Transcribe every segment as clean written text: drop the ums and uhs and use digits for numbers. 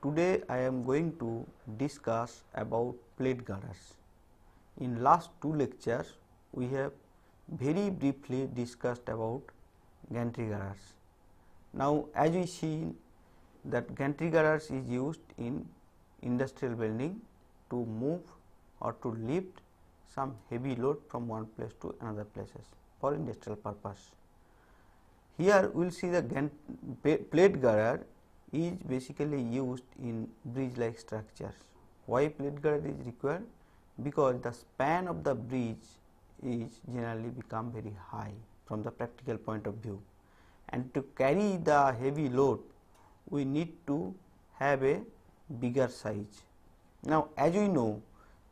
today I am going to discuss about plate girders. In last two lectures we have very briefly discussed about gantry girders. Now, as we see that gantry girders is used in industrial welding to move or to lift some heavy load from one place to another places for industrial purpose. Here we will see the plate girder is basically used in bridge like structures. Why plate girder is required? Because the span of the bridge is generally become very high from the practical point of view, and to carry the heavy load we need to have a bigger size. Now, as we know,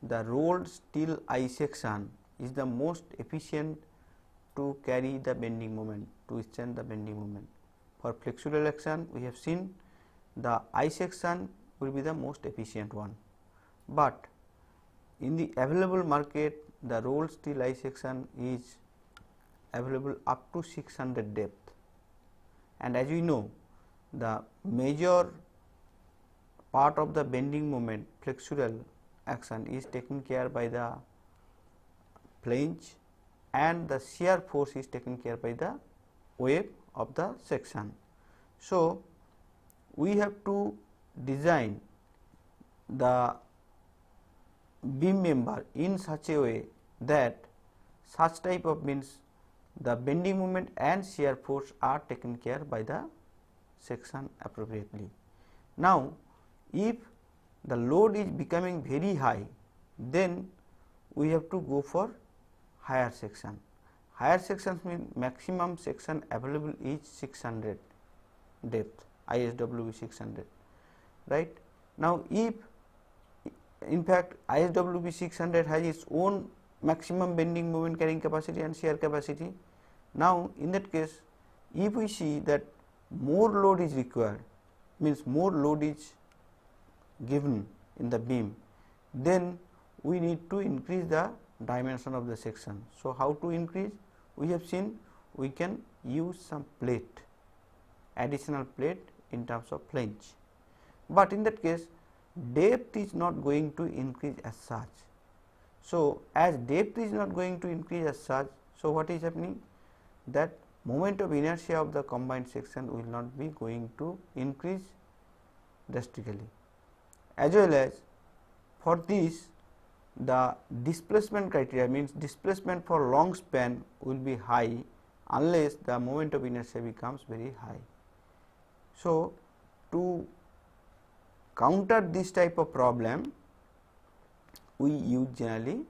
the rolled steel I section is the most efficient to carry the bending moment, to withstand the bending moment. For flexural action we have seen the I section will be the most efficient one, but in the available market the rolled steel I section is available up to 600 depth, and as we know the major part of the bending moment flexural action is taken care by the flange, and the shear force is taken care by the wave of the section. So, we have to design the beam member in such a way that such type of means the bending moment and shear force are taken care by the section appropriately. Now, if the load is becoming very high, then we have to go for higher section. Higher sections mean maximum section available is 600 depth, ISWB 600, right. Now, if in fact ISWB 600 has its own maximum bending moment carrying capacity and shear capacity. Now, in that case if we see that more load is required, means more load is given in the beam, then we need to increase the dimension of the section. So, how to increase? We have seen we can use some plate, additional plate in terms of flange, but in that case depth is not going to increase as such. So, as depth is not going to increase as such, so what is happening? That moment of inertia of the combined section will not be going to increase drastically, as well as for this the displacement criteria, means displacement for long span will be high unless the moment of inertia becomes very high. So, to counter this type of problem we use generally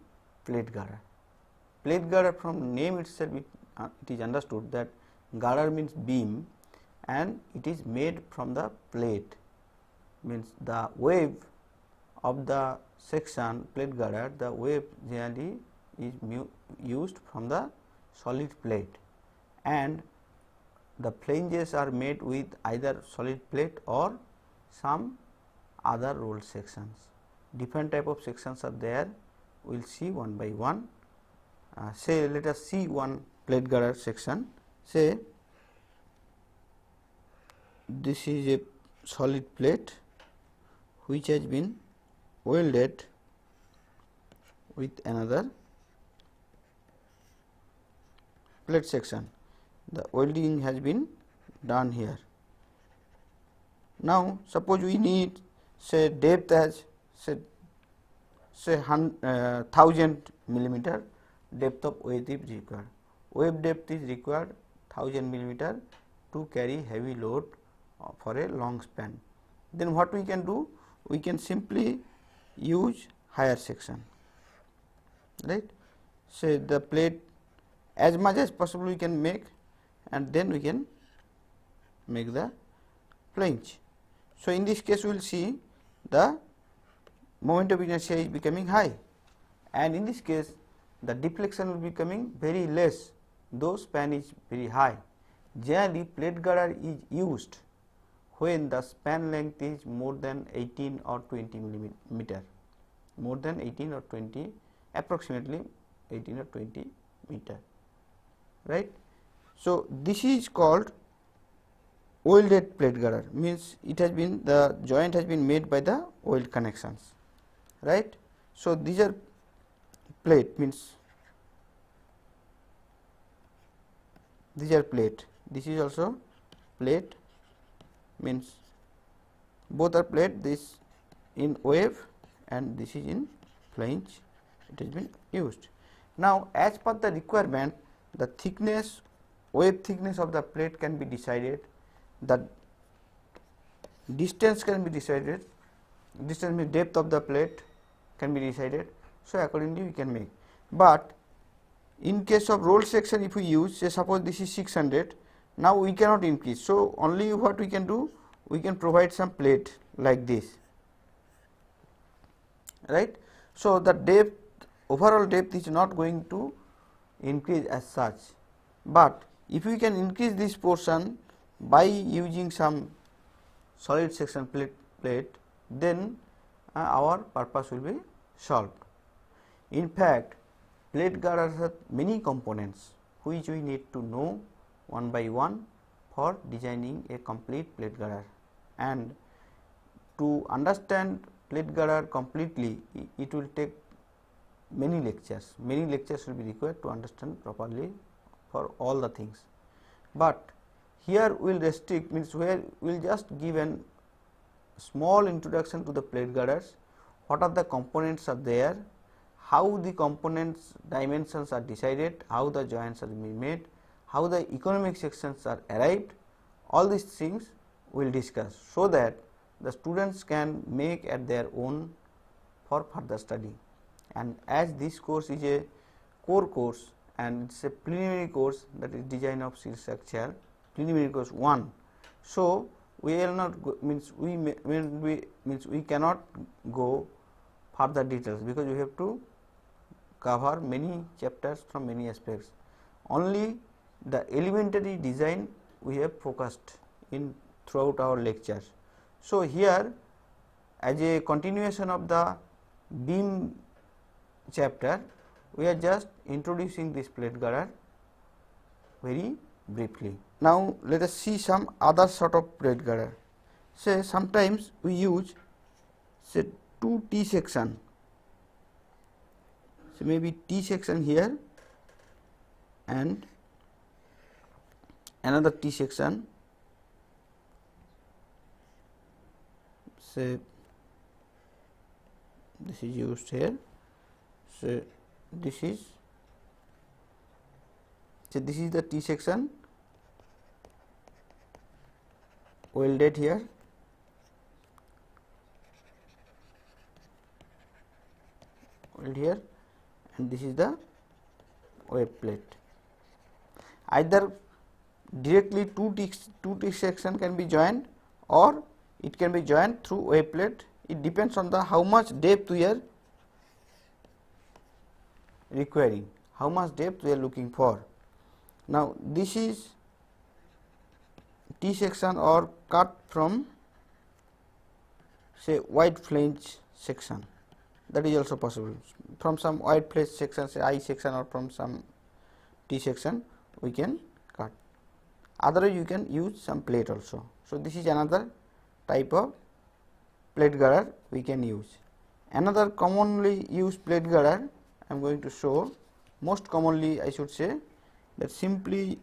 plate girder. Plate girder, from name itself it is understood that girder means beam and it is made from the plate, means the wave of the section plate girder, the wave generally is used from the solid plate, and the flanges are made with either solid plate or some other rolled sections. Different type of sections are there, we will see one by one. Say let us see one plate girder section. Say this is a solid plate which has been welded with another plate section. The welding has been done here. Now, suppose we need say depth as say 1000 millimeter depth of wave is required. Wave depth is required 1000 millimeter to carry heavy load for a long span. Then what we can do? We can simply use higher section, right. Say the plate as much as possible we can make, and then we can make the flange. So, in this case we will see the moment of inertia is becoming high, and in this case the deflection will be becoming very less, though span is very high. Generally plate girder is used when the span length is more than 18 or 20 millimeter, more than 18 or 20, approximately 18 or 20 meter, right. So, this is called welded plate girder, means it has been, the joint has been made by the weld connections, right. So, these are plate, means these are plate, this is also plate, means both are plate, this in wave and this is in flange, it has been used. Now, as per the requirement, the thickness, wave thickness of the plate can be decided, the distance can be decided, distance means depth of the plate can be decided. So, accordingly we can make, but in case of roll section, if we use, say suppose this is 600, now we cannot increase. So, only what we can do, we can provide some plate like this, right. So, the depth, overall depth is not going to increase as such, but if we can increase this portion by using some solid section plate, then our purpose will be solved. In fact, plate girders have many components which we need to know one by one for designing a complete plate girder, and to understand plate girder completely, it will take many lectures will be required to understand properly for all the things. But here we will restrict, means where we will just give an small introduction to the plate girders, what are the components are there, how the components dimensions are decided, how the joints are being made, how the economic sections are arrived, all these things we will discuss, so that the students can make at their own for further study. And as this course is a core course and it is a preliminary course, that is design of steel structure, preliminary course 1. So, we will not go, means we cannot go further details, because we have to cover many chapters from many aspects. Only the elementary design we have focused in throughout our lectures. So, here as a continuation of the beam chapter, we are just introducing this plate girder very briefly. Now, let us see some other sort of plate girder. Say sometimes we use, say, 2 T section. So, maybe T section here and another T section, say this is used here. So, this is the T section welded here, and this is the wave plate. Either directly two T section can be joined, or it can be joined through wave plate. It depends on the how much depth we are requiring, how much depth we are looking for. Now, this is T section or cut from, say, wide flange section, that is also possible. From some wide flange section, say I section, or from some T section we can cut. Otherwise, you can use some plate also. So, this is another type of plate girder we can use. Another commonly used plate girder I am going to show, most commonly I should say, that simply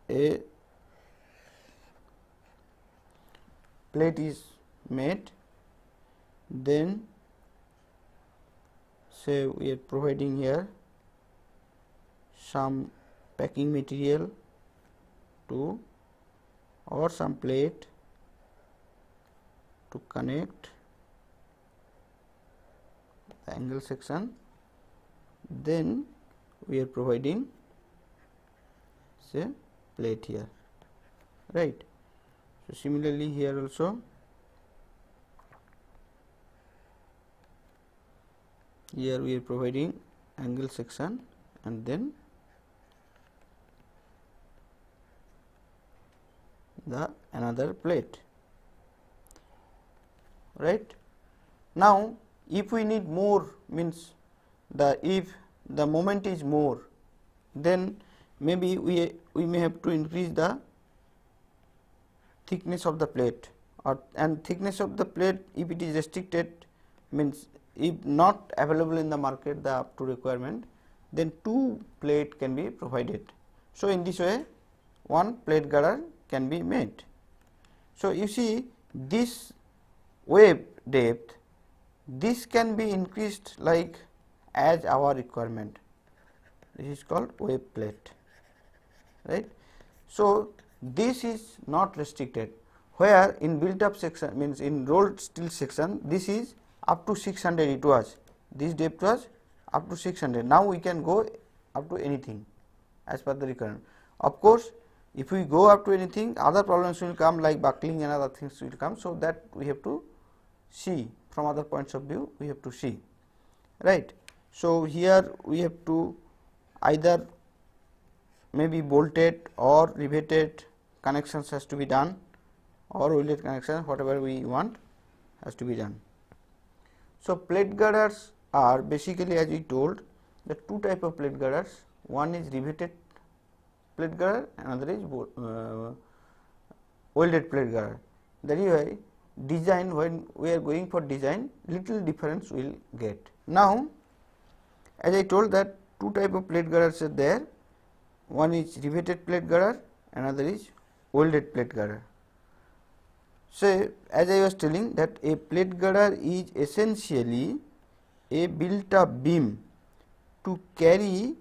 a plate is made, then say we are providing here some packing material to, or some plate to connect the angle section, then we are providing, say, plate here, right. So, similarly here also here we are providing angle section and then the another plate, right. Now, if we need more, means if the moment is more, then maybe we may have to increase the thickness of the plate, and thickness of the plate, if it is restricted, means if not available in the market the up to requirement, then 2 plate can be provided. So, in this way one plate girder can be made. So, you see this wave depth, this can be increased like as our requirement. This is called wave plate, right. So, this is not restricted, where in built up section, means in rolled steel section, this is up to 600 it was, this depth was up to 600. Now, we can go up to anything as per the requirement. Of course, if we go up to anything, other problems will come like buckling and other things will come. So, that we have to see from other points of view, we have to see, right. So, here we have to either maybe bolted or riveted connections has to be done, or welded connections, whatever we want has to be done. So, plate girders are basically, as we told, the 2 type of plate girders. One is riveted plate girder, another is welded plate girder. That is why design, when we are going for design, little difference will get. Now, as I told that 2 type of plate girders are there. One is riveted plate girder, another is welded plate girder. So, as I was telling that a plate girder is essentially a built up beam to carry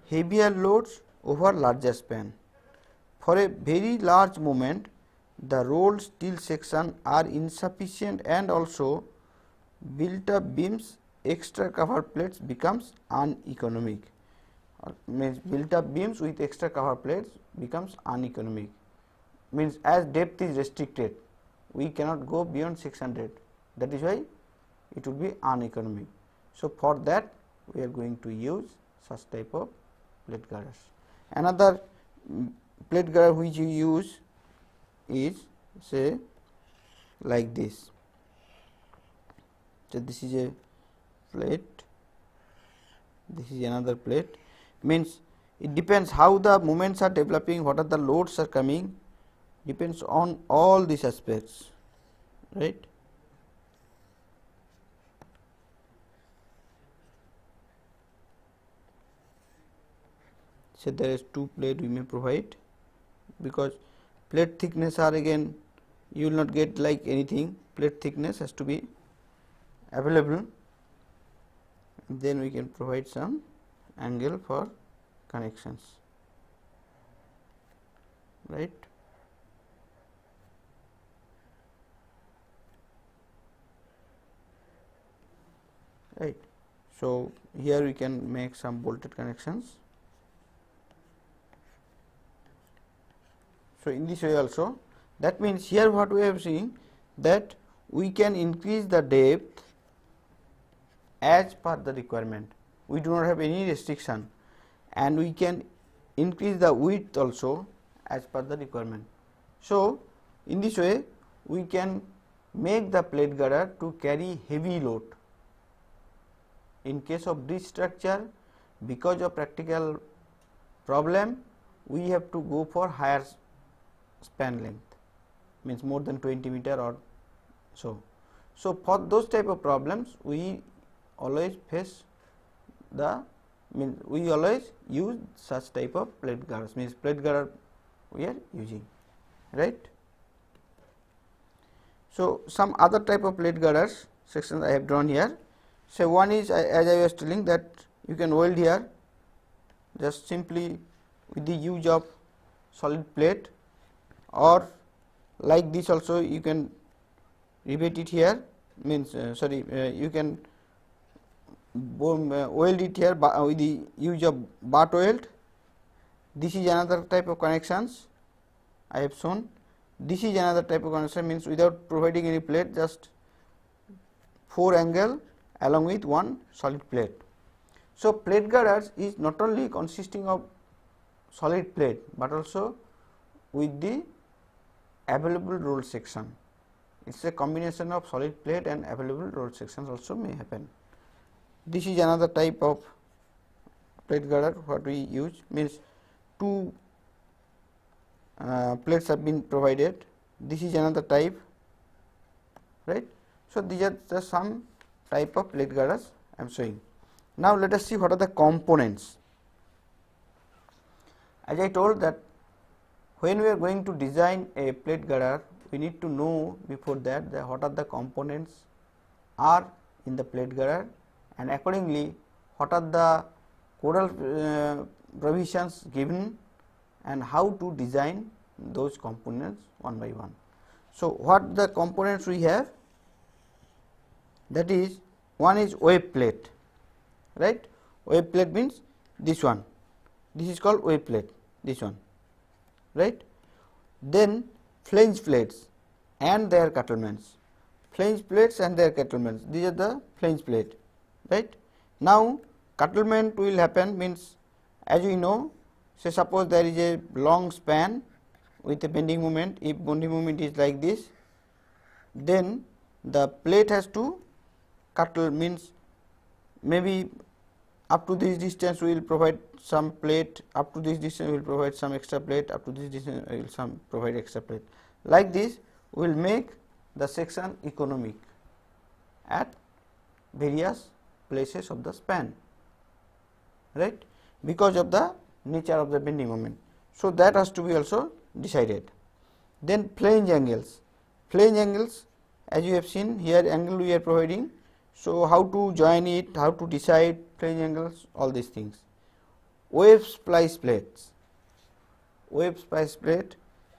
heavier loads over larger span. For a very large moment, the rolled steel section are insufficient, and also built up beams extra cover plates becomes uneconomic. Means built up beams with extra cover plates becomes uneconomic, means as depth is restricted, we cannot go beyond 600, that is why it would be uneconomic. So, for that we are going to use such type of plate girders. Another plate girder which you use is say like this. So, this is a plate, this is another plate, means it depends how the moments are developing, what are the loads are coming, depends on all these aspects, right. So, there is 2 plate we may provide, because plate thickness are again you will not get like anything, plate thickness has to be available, then we can provide some angle for connections, right. Right. So, here we can make some bolted connections. So, in this way also, that means here what we have seen, that we can increase the depth as per the requirement, we do not have any restriction, and we can increase the width also as per the requirement. So, in this way we can make the plate girder to carry heavy load. In case of bridge structure, because of practical problem, we have to go for higher span length, means more than 20 meter or so. So, for those type of problems, we always face the, means we always use such type of plate girders, means plate girder we are using, right. So, some other type of plate girders sections I have drawn here. So, one is as I was telling that you can weld here just simply with the use of solid plate, or like this also you can rivet it here, means you can weld it here with the use of butt weld. This is another type of connections I have shown. This is another type of connection, means without providing any plate, just 4 angle along with one solid plate. So, plate girders is not only consisting of solid plate, but also with the available roll section. It is a combination of solid plate and available roll sections also may happen. This is another type of plate girder what we use, means 2 plates have been provided this is another type, right. So, these are the some type of plate girders I am showing. Now, let us see what are the components. As I told that when we are going to design a plate girder, we need to know before that, what are the components are in the plate girder, and accordingly what are the codal provisions given and how to design those components one by one. So, what the components we have, that is, one is wave plate, right. Wave plate means this one, this is called wave plate, this one, right. Then flange plates and their cutlements, flange plates and their cutlements, these are the flange plate, right. Now, cutlement will happen means, as we know, say suppose there is a long span with a bending moment. If bending moment is like this, then the plate has to cuttle, means maybe up to this distance we will provide some plate, up to this distance we will provide some extra plate, up to this distance we will provide extra plate. Like this we will make the section economic at various places of the span, right, because of the nature of the bending moment. So, that has to be also decided. Then flange angles, as you have seen here, angle we are providing. So, how to join it, how to decide flange angles, all these things. Wave splice plates,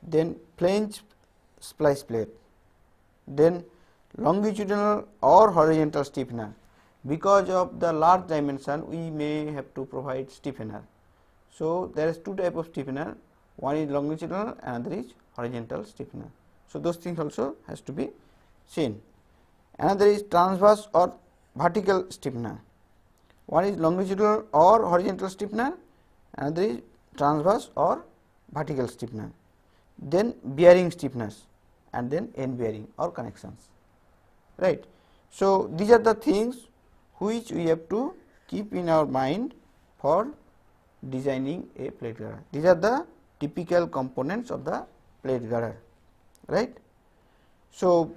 then flange splice plate, then longitudinal or horizontal stiffener. Because of the large dimension, we may have to provide stiffener. So, there is two type of stiffener, one is longitudinal, another is horizontal stiffener. So, those things also has to be seen. Another is transverse or vertical stiffener. One is longitudinal or horizontal stiffener, another is transverse or vertical stiffener. Then bearing stiffeners, and then end bearing or connections, right. So, these are the things which we have to keep in our mind for designing a plate girder. These are the typical components of the plate girder, right. So,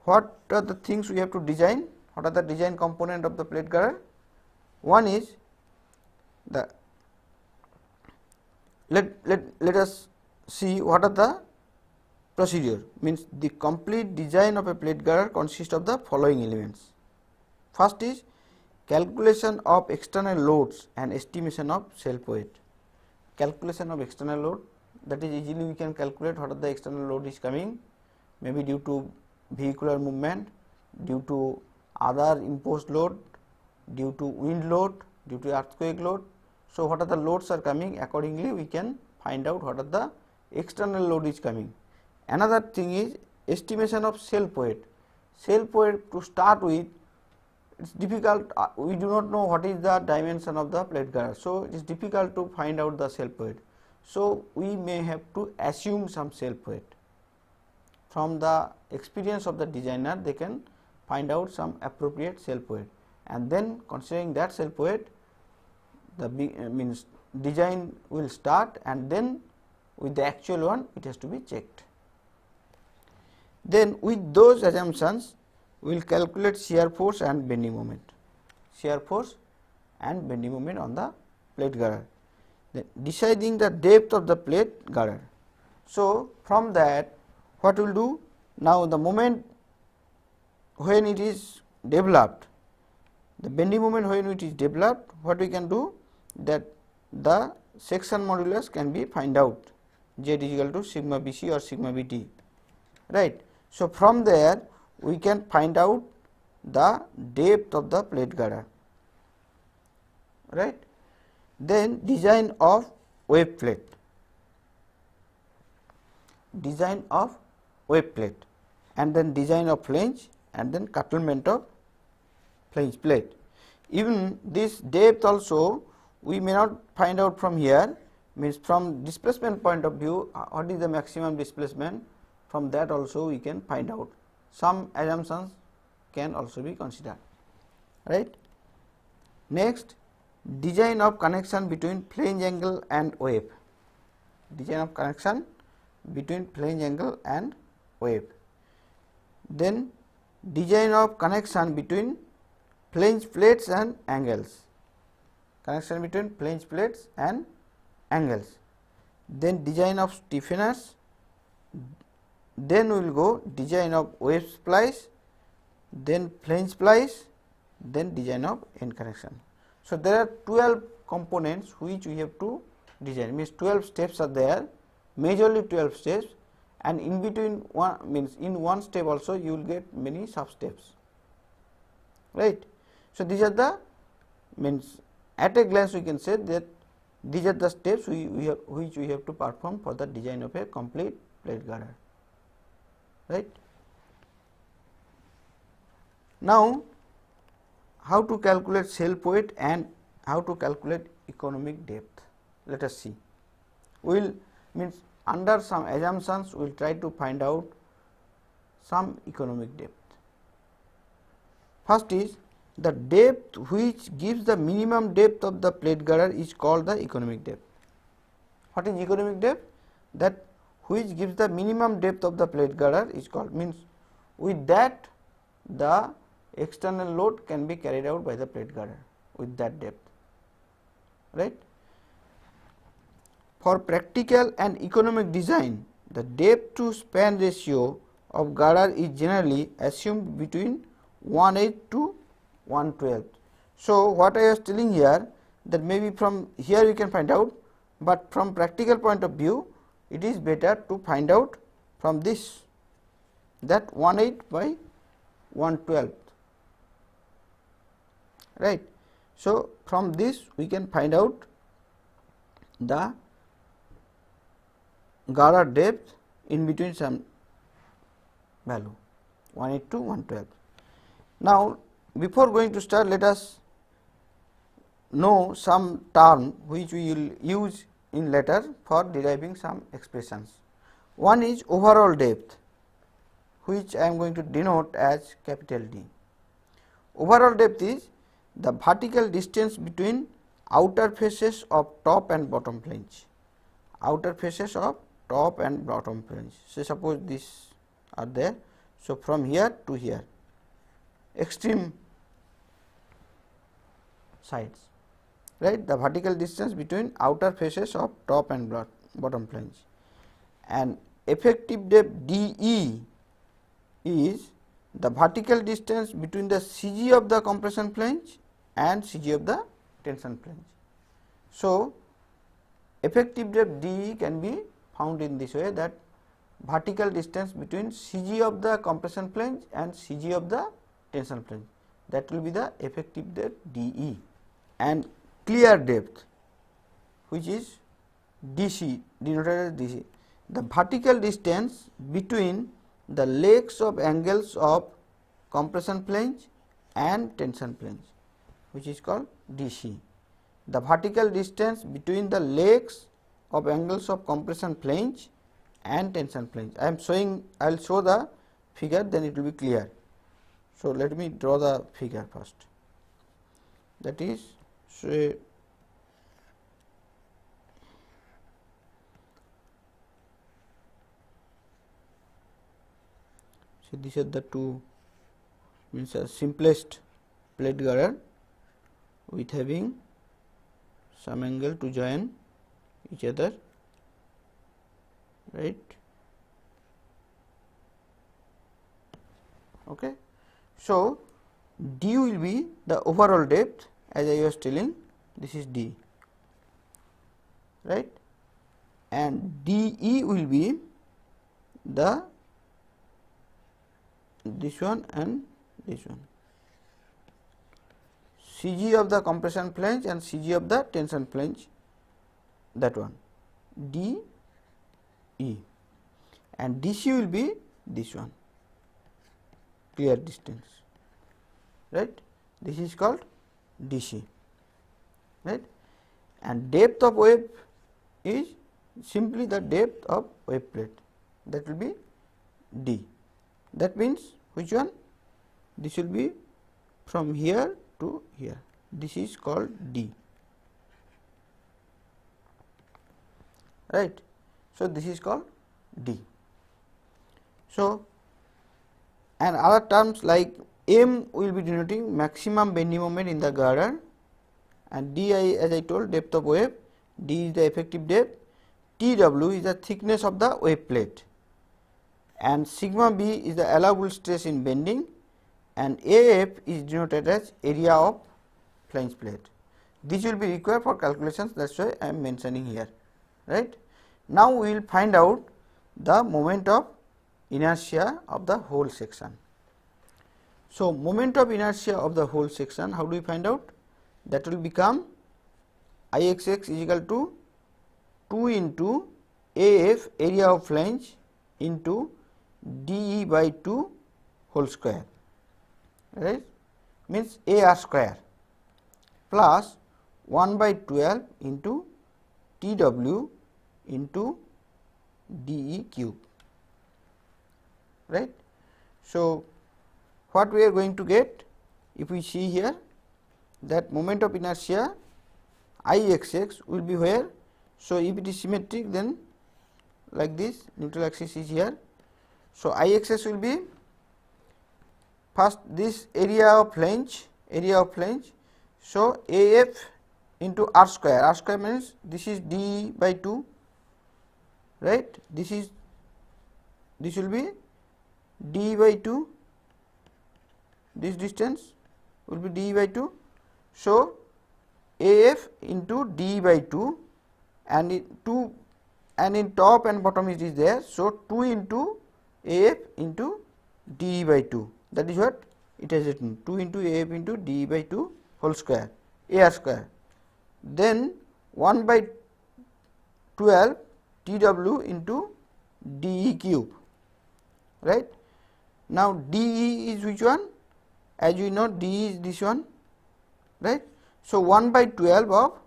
what are the things we have to design? What are the design component of the plate girder? One is the, let us see what are the procedure, means the complete design of a plate girder consists of the following elements. First is calculation of external loads and estimation of self weight. Calculation of external load, that is easily we can calculate what are the external load is coming, maybe due to vehicular movement, due to other imposed load, due to wind load, due to earthquake load. So, what are the loads are coming, accordingly we can find out what are the external load is coming. Another thing is estimation of self weight. Self weight, to start with, it is difficult, we do not know what is the dimension of the plate girder. So, it is difficult to find out the self weight. So, we may have to assume some self weight. From the experience of the designer, they can find out some appropriate self weight, and then considering that self weight, the means design will start, and then with the actual one it has to be checked. Then with those assumptions, we will calculate shear force and bending moment, on the plate girder. Then deciding the depth of the plate girder. So, from that what we will do, now the moment when it is developed, the bending moment when it is developed, what we can do, that the section modulus can be find out, Z is equal to sigma BC or sigma BT, right. So, from there we can find out the depth of the plate girder, right. Then design of wave plate, and then design of flange, and then cutlement of flange plate. Even this depth also we may not find out from here, means from displacement point of view, what is the maximum displacement, from that also we can find out. Some assumptions can also be considered, right. Next, design of connection between flange angle and wave, design of connection between flange angle and wave. Then design of connection between flange plates and angles, connection between flange plates and angles. Then design of stiffeners, then we will go design of wave splice, then flange splice, then design of end connection. So, there are 12 components which we have to design, means 12 steps are there, majorly 12 steps, and in between one means in one step also you will get many sub steps, right. So, these are the means at a glance we can say that these are the steps which we have to perform for the design of a complete plate girder, right. Now, how to calculate self weight and how to calculate economic depth, let us see. We will means under some assumptions we will try to find out some economic depth. First is the depth which gives the minimum depth of the plate girder is called the economic depth. What is economic depth? That which gives the minimum depth of the plate girder is called, means with that the external load can be carried out by the plate girder with that depth, right. For practical and economic design, the depth to span ratio of girder is generally assumed between 1/8 to 1/12. So, what I was telling here that maybe from here you can find out, but from practical point of view it is better to find out from this, that 1/8 by 1/12, right. So, from this we can find out the girder depth in between some value 1/8 to 1/12. Now, before going to start, let us know some term which we will use in later for deriving some expressions. One is overall depth, which I am going to denote as capital D. Overall depth is the vertical distance between outer faces of top and bottom flange, outer faces of top and bottom flange. So, suppose these are there. So, from here to here, extreme sides, right, the vertical distance between outer faces of top and bottom flange, and effective depth DE is the vertical distance between the CG of the compression flange and CG of the tension flange. So, effective depth DE can be found in this way, that vertical distance between CG of the compression flange and CG of the tension flange, that will be the effective depth DE. And clear depth, which is DC, denoted as DC, the vertical distance between the legs of angles of compression flange and tension flange, which is called DC. The vertical distance between the legs of angles of compression flange and tension flange. I am showing, I will show the figure, then it will be clear. So, let me draw the figure first. That is, say, these are the two, means a simplest plate girder with having some angle to join each other, right. Okay. So, D will be the overall depth, as I was telling, this is D, right, and DE will be the this one and this one, CG of the compression flange and CG of the tension flange, that one DE, and DC will be this one, clear distance, right, this is called DC, right, and depth of wave is simply the depth of wave plate, that will be D. That means which one? This will be from here to here, this is called D, right. So, this is called D. So, and other terms like M will be denoting maximum bending moment in the girder, and D as I told, depth of wave, D is the effective depth, TW is the thickness of the wave plate, and sigma B is the allowable stress in bending, and AF is denoted as area of flange plate. This will be required for calculations, that is why I am mentioning here, right. Now, we will find out the moment of inertia of the whole section. So, moment of inertia of the whole section, how do we find out? That will become Ixx is equal to 2 into AF, area of flange, into dE by 2 whole square, right, means AR square, plus 1 by 12 into TW into dE cube, right. So, what we are going to get, if we see here, that moment of inertia Ixx will be where? So, if it is symmetric, then like this, neutral axis is here. So, Ixx will be first this area of flange. So, AF into R square means this is D by 2, right, this will be D by 2, this distance will be D by 2. So, AF into D by 2, and in top and bottom it is there. So, 2 into AF into D by 2, that is what it has written, 2 into AF into D by 2 whole square, AR square, then 1 by 12 TW into dE cube, right. Now, dE is which one? As we know, dE is this one, right. So, 1 by 12 of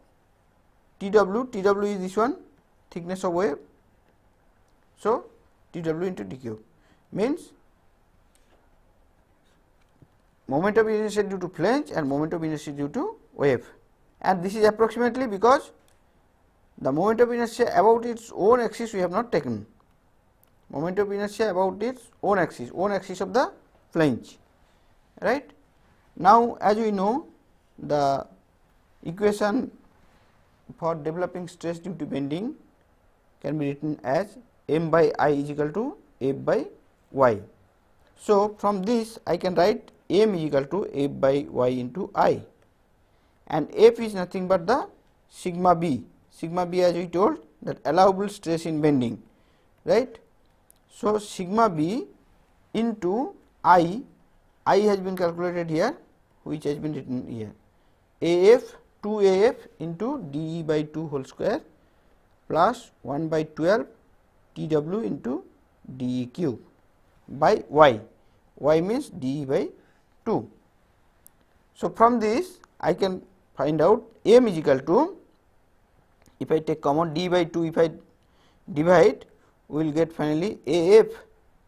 TW is this one, thickness of wave. So, TW into d cube means moment of inertia due to flange and moment of inertia due to wave, and this is approximately because the moment of inertia about its own axis we have not taken, moment of inertia about its own axis of the flange, right. Now, as we know, the equation for developing stress due to bending can be written as M by I is equal to F by Y. So, from this I can write M is equal to F by Y into I, and F is nothing but the sigma B as we told, that allowable stress in bending, right. So, sigma B into I has been calculated here, which has been written here, AF 2AF into dE by 2 whole square plus 1 by 12 TW into dE cube by Y means dE by 2. So, from this I can find out M is equal to, if I take common d by 2, if I divide, we will get finally AF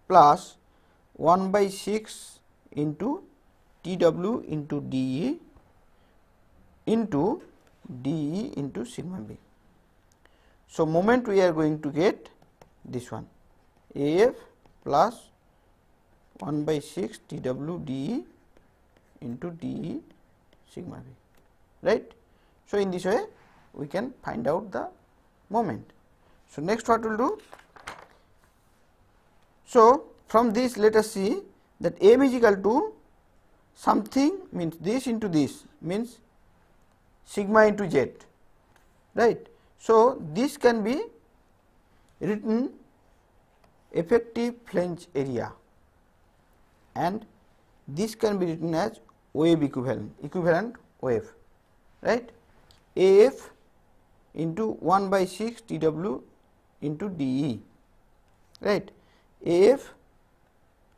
plus 1 by 6 into TW into dE into dE into sigma B. So, moment we are going to get this one, AF plus 1 by 6 TW dE into dE sigma B, right. So, in this way we can find out the moment. So, next what we will do? So, from this let us see that M is equal to something, means this into this, means sigma into Z, right. So, this can be written effective flange area, and this can be written as wave equivalent wave, right. AF into 1 by 6 TW into dE, right. AF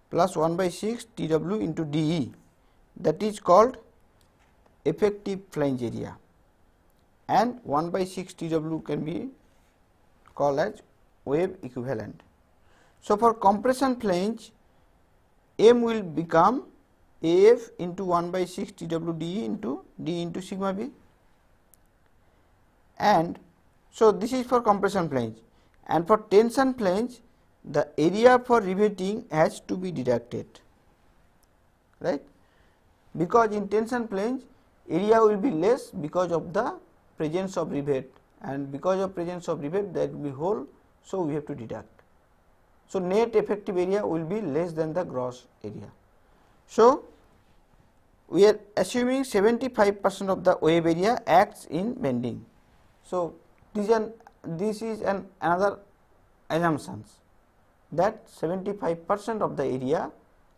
plus 1 by 6 TW into dE, that is called effective flange area, and 1 by 6 TW can be called as wave equivalent. So, for compression flange, M will become AF into 1 by 6 TW dE into D into sigma B, and so this is for compression flange, and for tension flange the area for riveting has to be deducted, right, because in tension flange area will be less because of the presence of rivet, and because of presence of rivet there will be hole, so we have to deduct. So, net effective area will be less than the gross area. So, we are assuming 75% of the wave area acts in bending. So, this is another assumptions that 75% of the area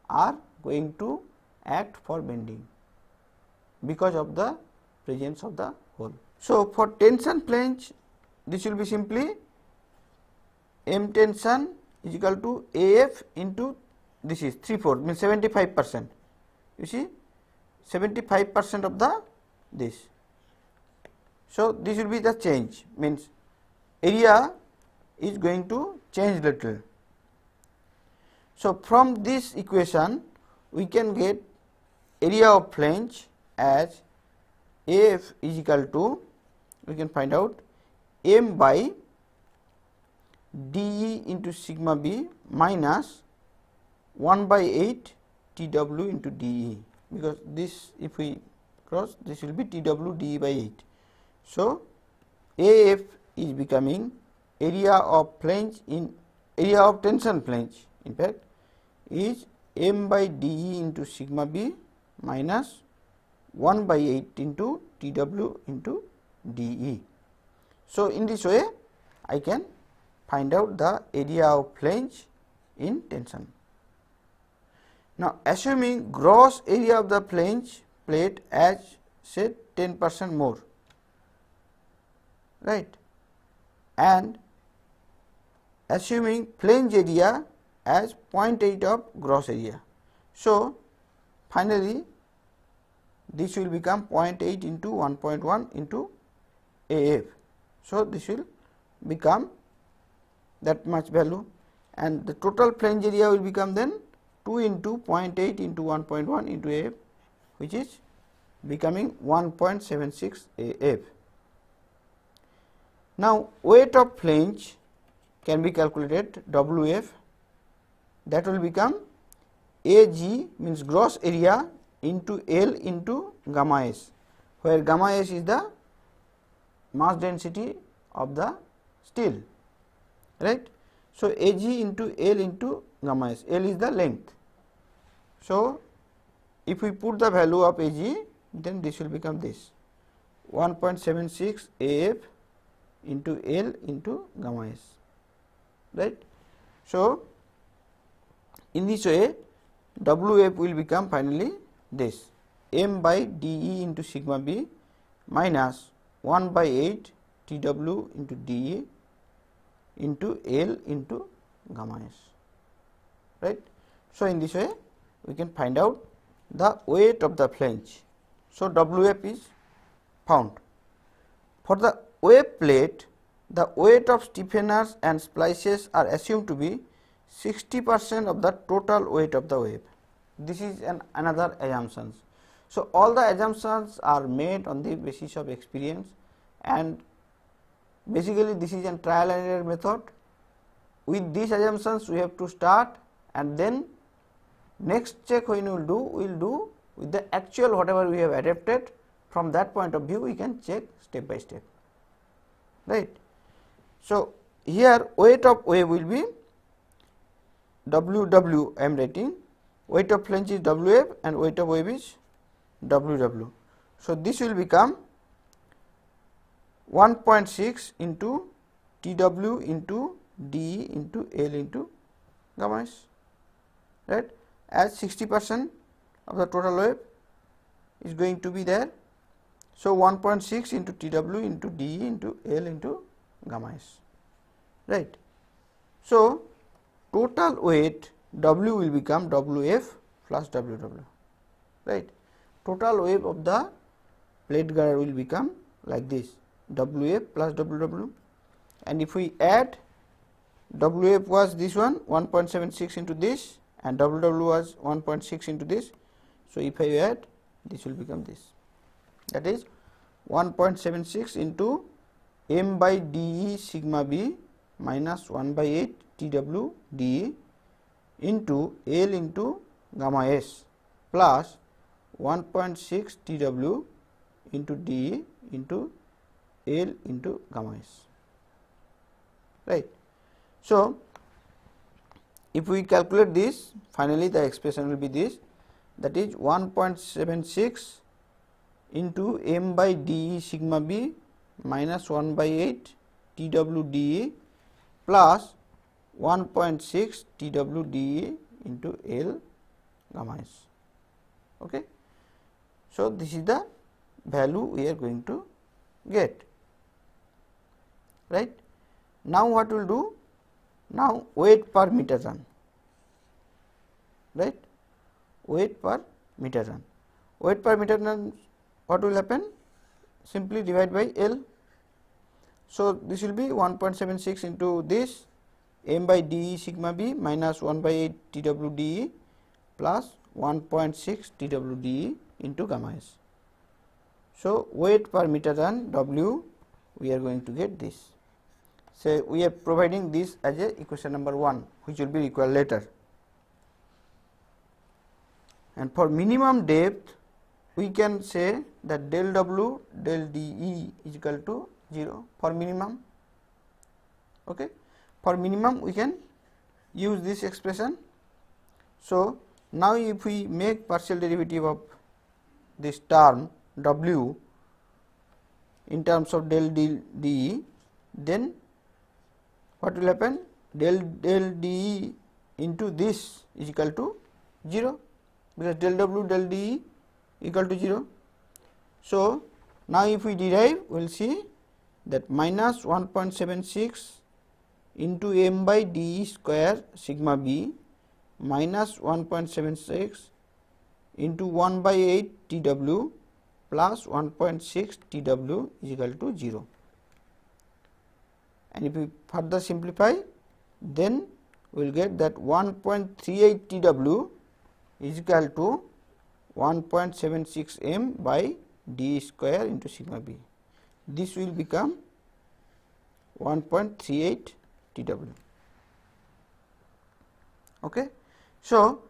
are going to act for bending because of the presence of the hole. So, for tension flange this will be simply M tension is equal to AF into this is 3/4 means 75%. You see 75% of the this. So, this will be the change, means area is going to change little. So, from this equation we can get area of flange as AF is equal to, we can find out M by dE into sigma b minus 1 by 8 TW into dE, because this if we cross this will be TW dE by 8. So, AF is becoming area of flange in area of tension flange in fact is M by dE into sigma b minus 1 by 8 into TW into dE. So, in this way I can find out the area of flange in tension. Now, assuming gross area of the flange plate as say 10% more, right, and assuming flange area as 0.8 of gross area. So, finally, this will become 0.8 into 1.1 into AF. So, this will become that much value, and the total flange area will become then 2 into 0.8 into 1.1 into AF, which is becoming 1.76 AF. Now, weight of flange can be calculated WF, that will become AG means gross area into L into gamma s, where gamma s is the mass density of the steel, right. So, AG into L into gamma s, L is the length. So, if we put the value of AG, then this will become this 1.76 AF into L into gamma s, right. So, in this way WF will become finally this M by dE into sigma b minus 1 by 8 TW into dE into L into gamma s, right. So, in this way we can find out the weight of the flange. So, WF is found. For the wave plate, the weight of stiffeners and splices are assumed to be 60% of the total weight of the wave. This is another assumptions. So, all the assumptions are made on the basis of experience, and basically this is a trial and error method. With these assumptions we have to start, and then next check when we will do with the actual whatever we have adapted. From that point of view we can check step by step, right. So, here weight of wave will be WW, I am writing weight of flange is WF and weight of wave is WW. So, this will become 1.6 into TW into DE into L into gamma s, right, as 60% of the total wave is going to be there. So, 1.6 into TW into DE into L into gamma s, right. So, total weight W will become WF plus WW, right. Total weight of the plate girder will become like this WF plus WW, and if we add WF was this one 1.76 into this and WW was 1.6 into this. So, if I add this will become this, that is 1.76 into M by dE sigma b minus 1 by 8 TW dE into L into gamma S plus 1.6 TW into dE into L into gamma S, right. So, if we calculate this, finally the expression will be this, that is 1.76 into m by dE sigma b minus 1 by 8 TW dE plus 1.6 TW dE into L gamma S. Okay. So, this is the value we are going to get, right. Now, what we will do? Now, weight per meter run, right, weight per meter run. Weight per meter run, what will happen? Simply divide by L. So, this will be 1.76 into this m by dE sigma b minus 1 by 8 TW dE plus 1.6 TW dE into gamma S. So, weight per meter run W, we are going to get this. So, we are providing this as a equation number 1, which will be required later. And for minimum depth, we can say that del W del dE is equal to 0 for minimum. Okay. For minimum, we can use this expression. So, now if we make partial derivative of this term W in terms of del dE, then what will happen? Del dE into this is equal to 0, because del W del dE equal to 0. So, now if we derive, we will see that minus 1.76 into m by dE square sigma b minus 1.76 into 1 by 8 TW plus 1.6 TW is equal to 0. And if we further simplify, then we will get that 1.38 TW is equal to 1.76 m by d square into sigma b. This will become 1.38 TW. Okay. So,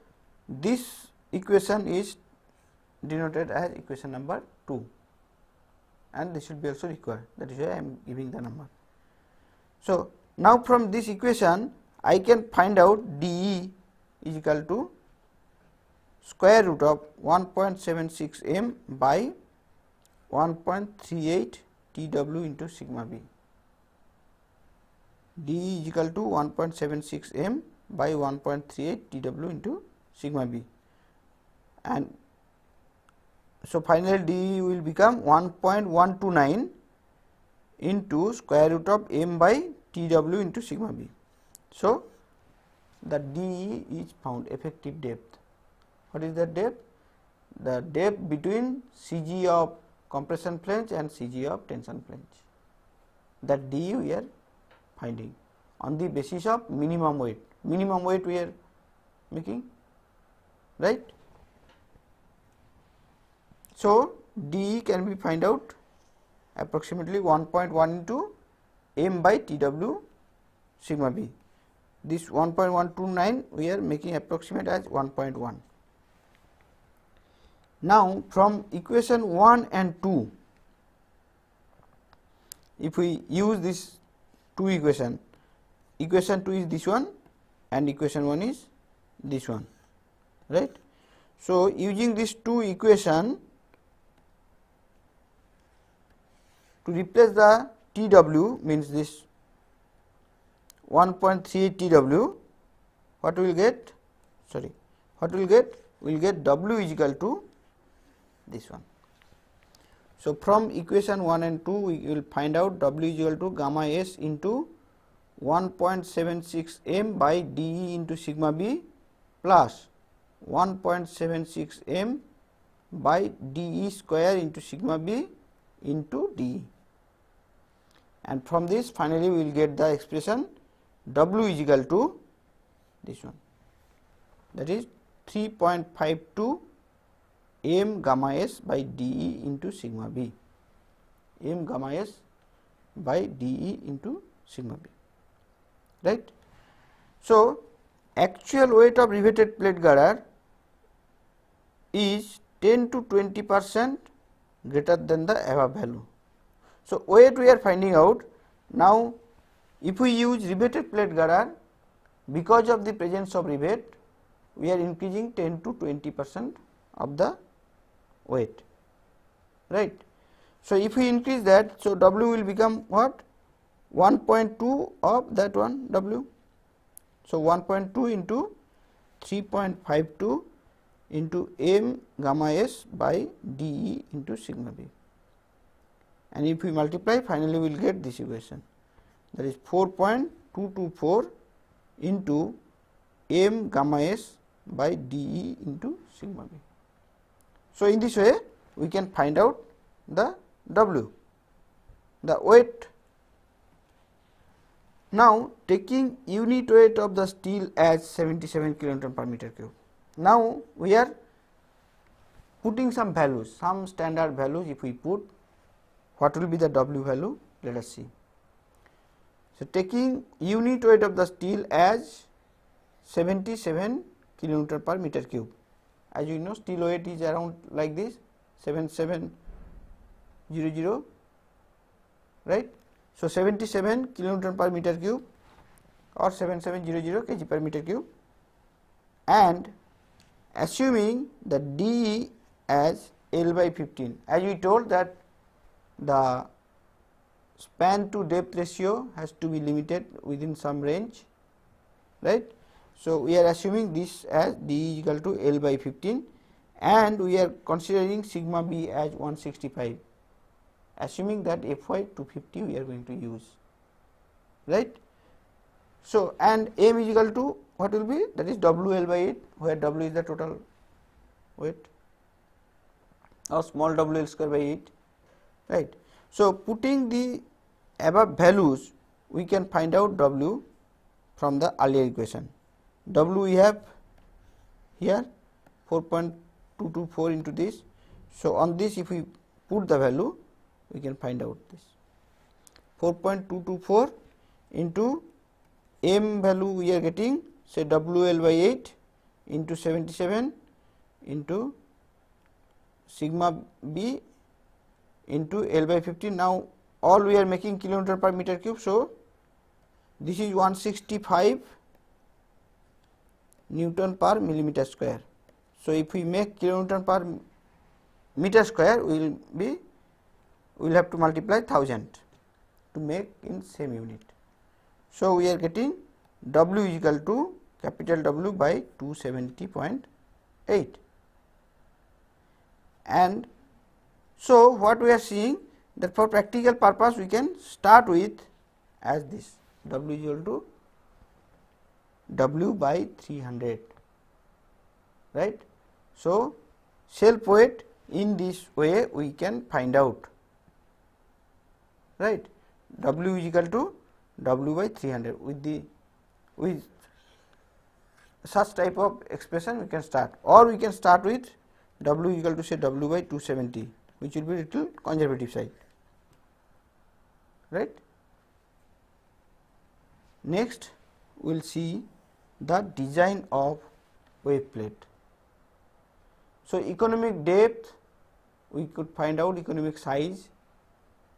this equation is denoted as equation number 2, and this will be also required, that is why I am giving the number. So, now from this equation I can find out dE is equal to square root of 1.76 m by 1.38 TW into sigma b. dE is equal to 1.76 m by 1.38 TW into sigma b, and so finally dE will become 1.129 into square root of m by TW into sigma b. So, the dE is found, effective depth. What is the depth? The depth between CG of compression flange and CG of tension flange. That dE we are finding on the basis of minimum weight. Minimum weight we are making, right. So, dE can be find out approximately 1.1 into m by TW sigma b. This 1.129 we are making approximate as 1.1. Now, from equation 1 and 2, if we use this two equation, equation 2 is this one and equation 1 is this one, right. So, using these two equation to replace the TW, means this 1.38 TW, what we will get? Sorry, what we will get? We will get W is equal to this one. So, from equation 1 and 2 we will find out W is equal to gamma S into 1.76 m by dE into sigma b plus 1.76 m by dE square into sigma b into dE, and from this finally we will get the expression W is equal to this one, that is 3.52 m gamma S by dE into sigma b, m gamma S by dE into sigma b, right. So, actual weight of riveted plate girder is 10 to 20% greater than the above value. So, weight we are finding out. Now, if we use riveted plate girder, because of the presence of rivet, we are increasing 10 to 20% of the weight, right. So, if we increase that, so W will become what? 1.2 of that one W. So, 1.2 into 3.52 into m gamma s by dE into sigma b, and if we multiply, finally we will get this equation, that is 4.224 into m gamma s by dE into sigma b. So, in this way we can find out the W, the weight. Now, taking unit weight of the steel as 77 kilonewton per meter cube. Now, we are putting some values, some standard values. If we put, what will be the W value? Let us see. So, taking unit weight of the steel as 77 kilonewton per meter cube. As you know, steel weight is around like this, 7700, right. So, 77 kilonewton per meter cube or 7700 kg per meter cube, and assuming the dE as L by 15, as we told that the span to depth ratio has to be limited within some range, right. So, we are assuming this as dE is equal to L by 15, and we are considering sigma b as 165, assuming that Fy 250 we are going to use, right. So, and m is equal to what will be, that is WL by 8, where W is the total weight, or small WL square by 8, right. So, putting the above values, we can find out W from the earlier equation. W we have here 4.224 into this. So, on this if we put the value, we can find out this 4.224 into m value we are getting, say WL by 8 into 77 into sigma b into L by 15. Now, all we are making kilonewton per meter cube. So, this is 165 Newton per millimeter square. So, if we make kilonewton per meter square, we will have to multiply 1000 to make in same unit. So, we are getting W is equal to capital W by 270.8, and so what we are seeing that for practical purpose we can start with as this W is equal to W by 300, right. So, self weight in this way we can find out, right. W is equal to W by 300 with such type of expression we can start, or we can start with W equal to say W by 270, which will be little conservative side, right. Next, we will see the design of wave plate. So, economic depth we could find out, economic size,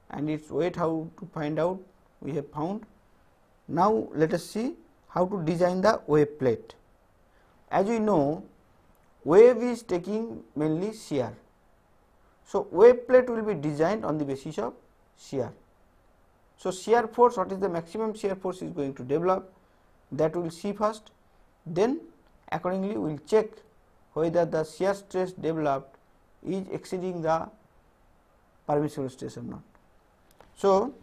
and its weight how to find out we have found. Now, let us see how to design the wave plate. As we know, wave is taking mainly shear. So, wave plate will be designed on the basis of shear. So, shear force, what is the maximum shear force is going to develop, that we will see first, then accordingly we will check whether the shear stress developed is exceeding the permissible stress or not. So,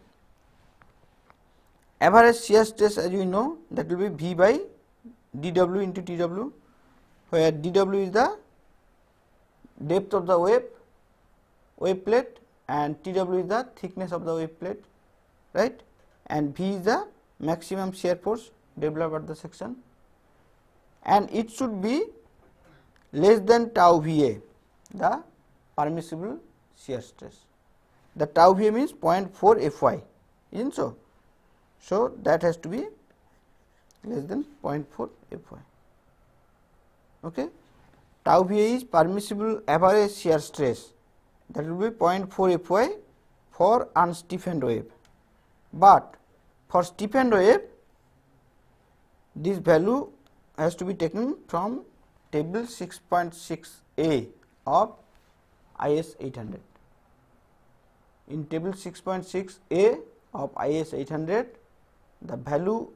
average shear stress, as we know, that will be V by dW into TW, where dW is the depth of the wave plate, and TW is the thickness of the wave plate, right, and V is the maximum shear force developed at the section, and it should be less than tau VA, the permissible shear stress. The tau VA means 0.4 Fy, isn't so? So, that has to be less than 0.4 Fy. Okay. Tau Va is permissible average shear stress, that will be 0.4 Fy for unstiffened wave, but for stiffened wave this value has to be taken from table 6.6a of IS 800. In table 6.6a of IS 800 the value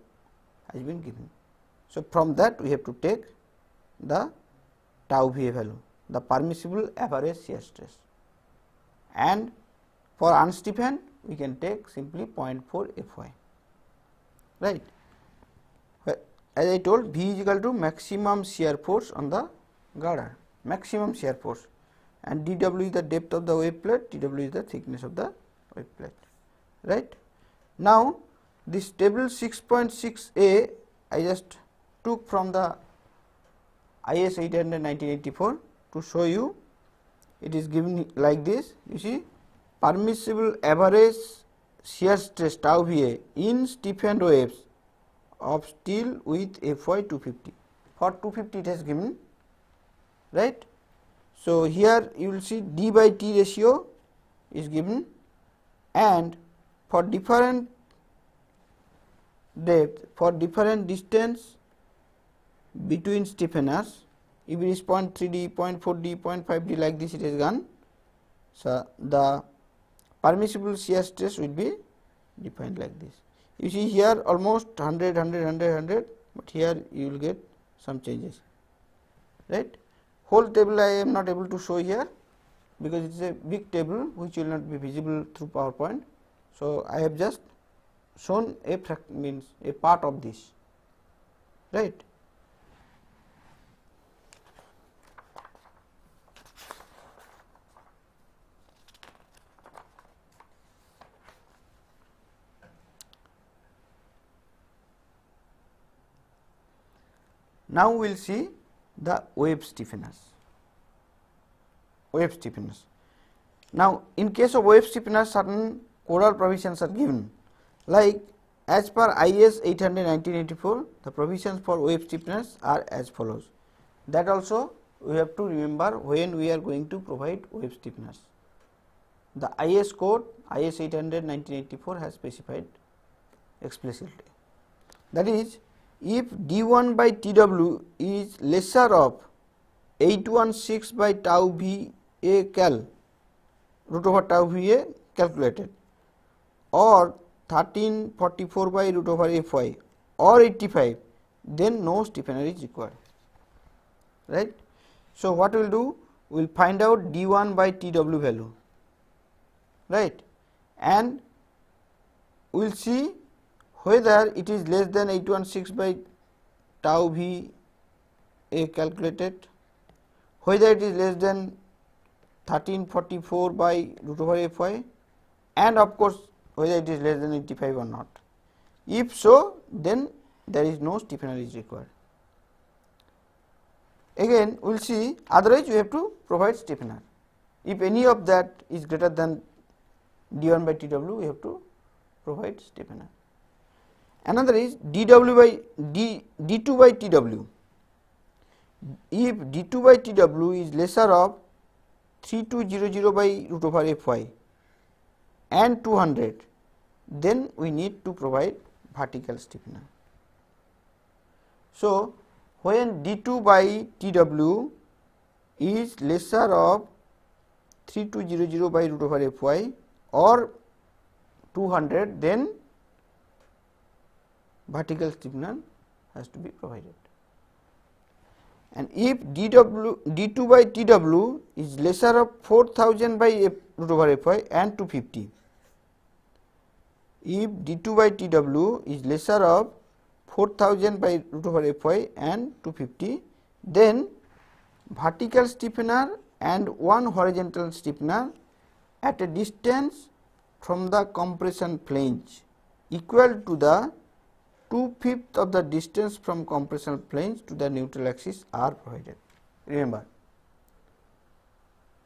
has been given. So, from that we have to take the tau Va value, the permissible average shear stress, and for unstiffened we can take simply 0.4 Fy, right. As I told, V is equal to maximum shear force on the girder, maximum shear force, and dW is the depth of the wave plate, Tw is the thickness of the wave plate, right. Now, this table 6.6a I just took from the IS 800 1984 to show you. It is given like this, you see, permissible average shear stress tau Va in stiffened waves of steel with Fy 250. For 250 it has given, right. So, here you will see D by T ratio is given, and for different depth, for different distance between stiffeners, if it is 0.3D, 0.4D, 0.5D like this it is gone. So, the permissible shear stress will be defined like this. You see here almost 100, 100, 100, 100, but here you will get some changes, right. Whole table I am not able to show here because it is a big table which will not be visible through PowerPoint. So, I have just shown a means a part of this, right. Now, we will see the wave stiffeners. Wave stiffeners. Now, in case of wave stiffeners, certain codal provisions are given, like as per IS 800 1984, the provisions for wave stiffeners are as follows. That also we have to remember when we are going to provide wave stiffeners. The IS code IS 800 1984 has specified explicitly. That is, if d1 by Tw is lesser of 816 by tau Va cal root over tau Va calculated, or 1344 by root over Fy or 85, then no stiffener is required, right. So, what we will do? We will find out d1 by Tw value, right, and we will see whether it is less than 816 by tau Va calculated, whether it is less than 1344 by root over Fy, and of course, whether it is less than 85 or not. If so, then there is no stiffener is required. Again, we will see, otherwise we have to provide stiffener. If any of that is greater than d1 by Tw, we have to provide stiffener. Another is d2 by Tw. If d2 by Tw is lesser of 3200 by root over Fy and 200, then we need to provide vertical stiffener. So, when d2 by Tw is lesser of 3200 by root over Fy or 200, then vertical stiffener has to be provided. And if d2 by Tw is lesser of 4000 by root over Fy and 250, if d2 by Tw is lesser of 4000 by root over Fy and 250, then vertical stiffener and one horizontal stiffener at a distance from the compression flange equal to the 2/5 of the distance from compression flange to the neutral axis are provided. Remember,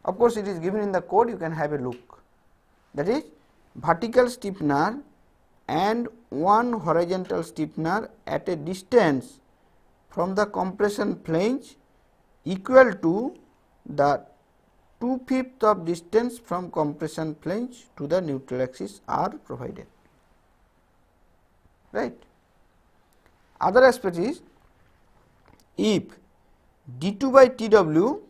of course, it is given in the code, you can have a look. That is, vertical stiffener and one horizontal stiffener at a distance from the compression flange equal to the 2/5 of distance from compression flange to the neutral axis are provided. Right. Other aspect is, if d2 by tw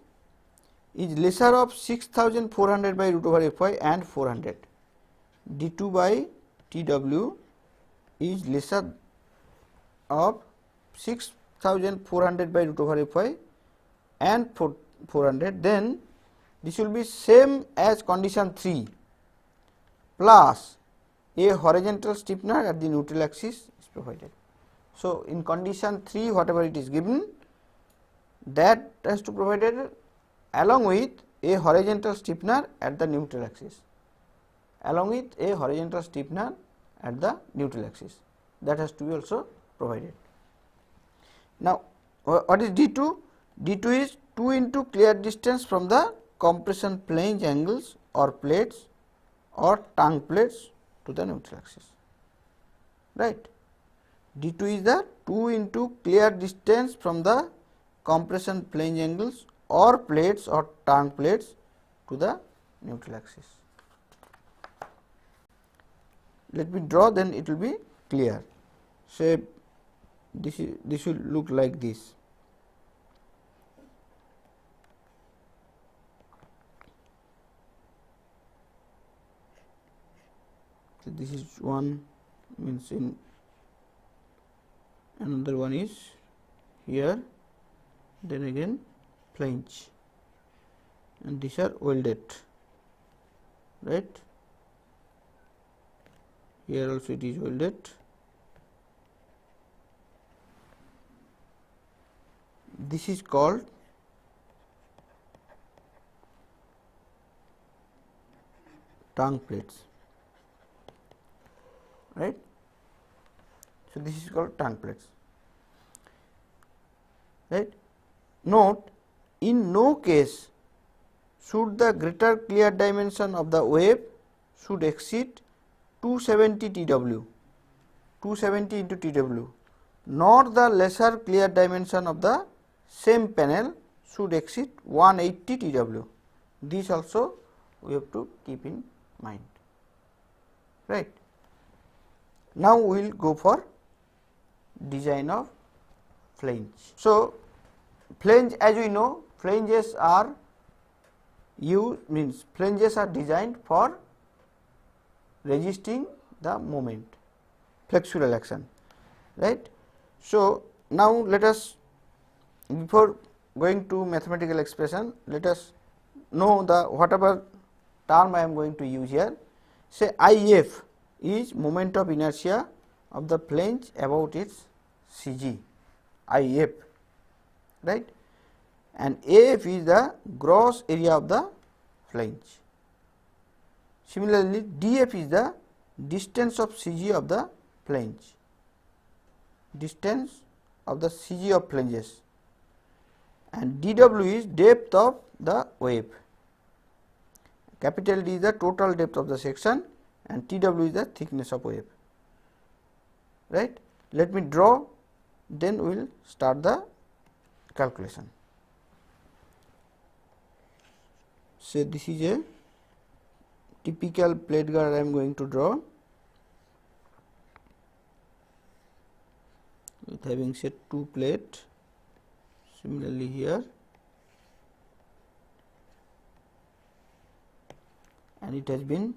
is lesser of 6400 by root over fy and 400, d2 by tw is lesser of 6400 by root over fy and 400, then this will be same as condition 3 plus a horizontal stiffener at the neutral axis is provided. So, in condition 3 whatever it is given, that has to be provided along with a horizontal stiffener at the neutral axis, along with a horizontal stiffener at the neutral axis, that has to be also provided. Now, what is d2? d2 is 2 into clear distance from the compression flange angles or plates or tongue plates to the neutral axis, right. d2 is the 2 into clear distance from the compression flange angles or plates or tongue plates to the neutral axis. Let me draw, then it will be clear. Say this will look like this. So this is one, means in another one is here, then again flange, and these are welded, right. Here also it is welded. This is called tongue plates, right. So, this is called tongue plates, right. Note, in no case should the greater clear dimension of the wave should exceed 270 TW, 270 into TW, nor the lesser clear dimension of the same panel should exceed 180 TW. This also we have to keep in mind, right. Now, we will go for design of flange. So, flange, as we know, flanges are flanges are designed for resisting the moment, flexural action, right. So, now let us, before going to mathematical expression, let us know the whatever term I am going to use here. Say IF is moment of inertia of the flange about its CG, IF, right, and AF is the gross area of the flange. Similarly, DF is the distance of CG of the flange, distance of the CG of flanges, and DW is depth of the wave. Capital D is the total depth of the section and TW is the thickness of wave, right. Let me draw, then we will start the calculation. Say this is a typical plate girder I am going to draw, with having set two plate. Similarly here, and it has been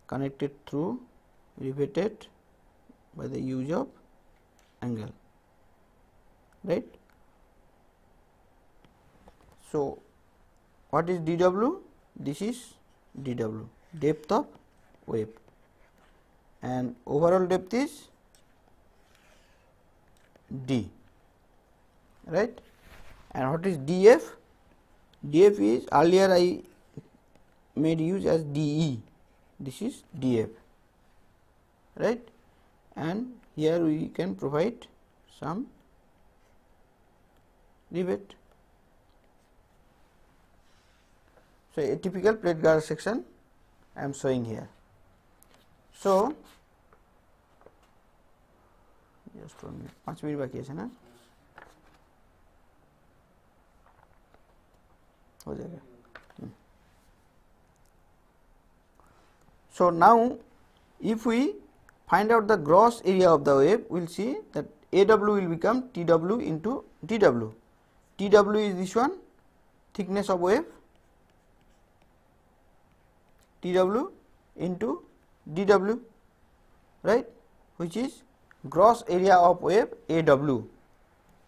connected through riveted by the use of angle, right. So, what is dW? This is dW, depth of wave, and overall depth is d, right. And what is dF? dF is, earlier I made use as dE, this is dF, right, and here we can provide some rivet. So, a typical plate girder section I am showing here. So, just 1 minute, 5 minute বাকি আছে না, हो जाएगा. So now if we find out the gross area of the wave, we will see that AW will become TW into DW. TW is this one, thickness of wave, TW into DW, right, which is gross area of wave AW,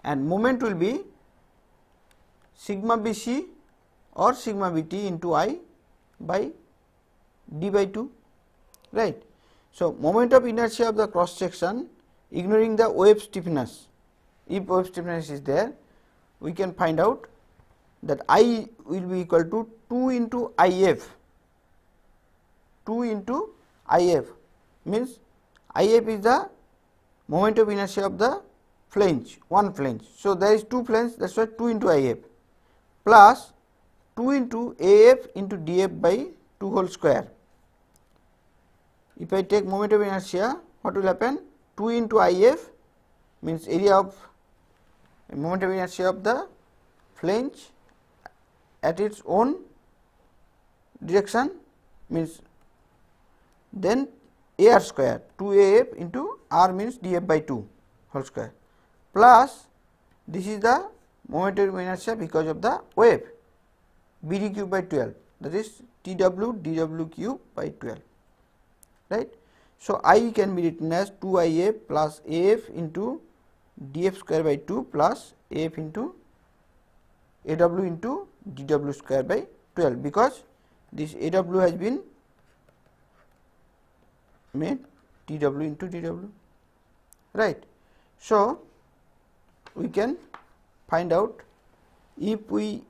and moment will be sigma BC or sigma BT into I by d by 2, right. So moment of inertia of the cross section ignoring the wave stiffness, if wave stiffness is there, we can find out that I will be equal to 2 into IF. 2 into IF means IF is the moment of inertia of the flange, one flange. So there is 2 flanges, that is why 2 into IF plus 2 into AF into DF by 2 whole square. If I take moment of inertia, what will happen? 2 into IF means area of moment of inertia of the flange at its own direction, means then AR square, 2AF into R means DF by 2 whole square, plus this is the moment of inertia because of the wave, BD cube by 12, that is TW DW cube by 12, right. So I can be written as 2IF plus AF into DF square by 2 plus AF into AW into DW square by 12, because this AW has been made TW into DW, right. So we can find out, if we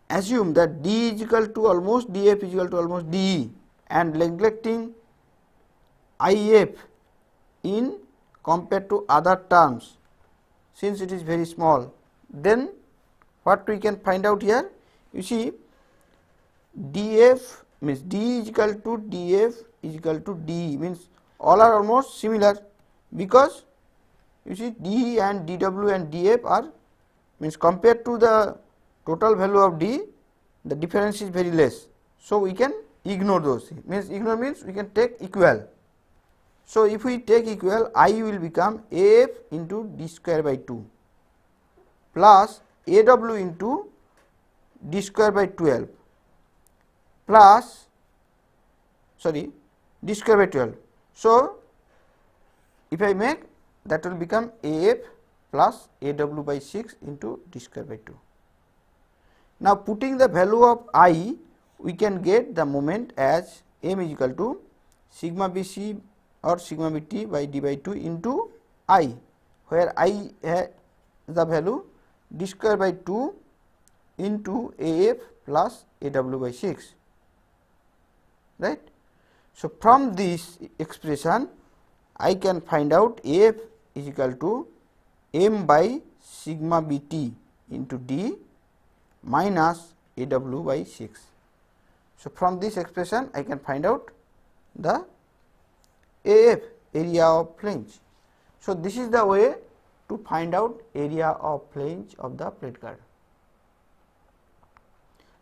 assume that D is equal to almost DF is equal to almost DE and neglecting IF in compared to other terms, since it is very small, then what we can find out here, you see DF means D is equal to DF is equal to DE, means all are almost similar, because you see DE and DW and DF are, means compared to the total value of D, the difference is very less. So we can ignore those, means ignore means we can take equal. So if we take equal, I will become AF into D square by 2 plus AW into D square by 12 plus, sorry, D square by 12. So if I make, that will become AF plus AW by 6 into D square by 2. Now putting the value of I, we can get the moment as M is equal to sigma BC or sigma BT by D by 2 into I, where I has the value D square by 2 into AF plus AW by 6, right. So from this expression I can find out AF is equal to M by sigma BT into D minus AW by 6. So from this expression I can find out the AF, area of flange. So this is the way to find out area of flange of the plate girder.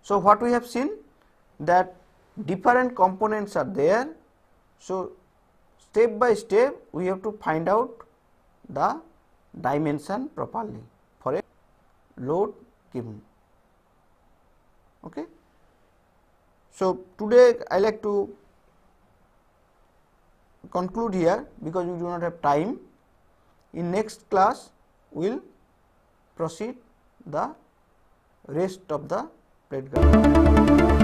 So what we have seen, that different components are there. So step by step we have to find out the dimension properly for a load given. Okay. So today I like to conclude here, because we do not have time. In next class we will proceed the rest of the plate girder.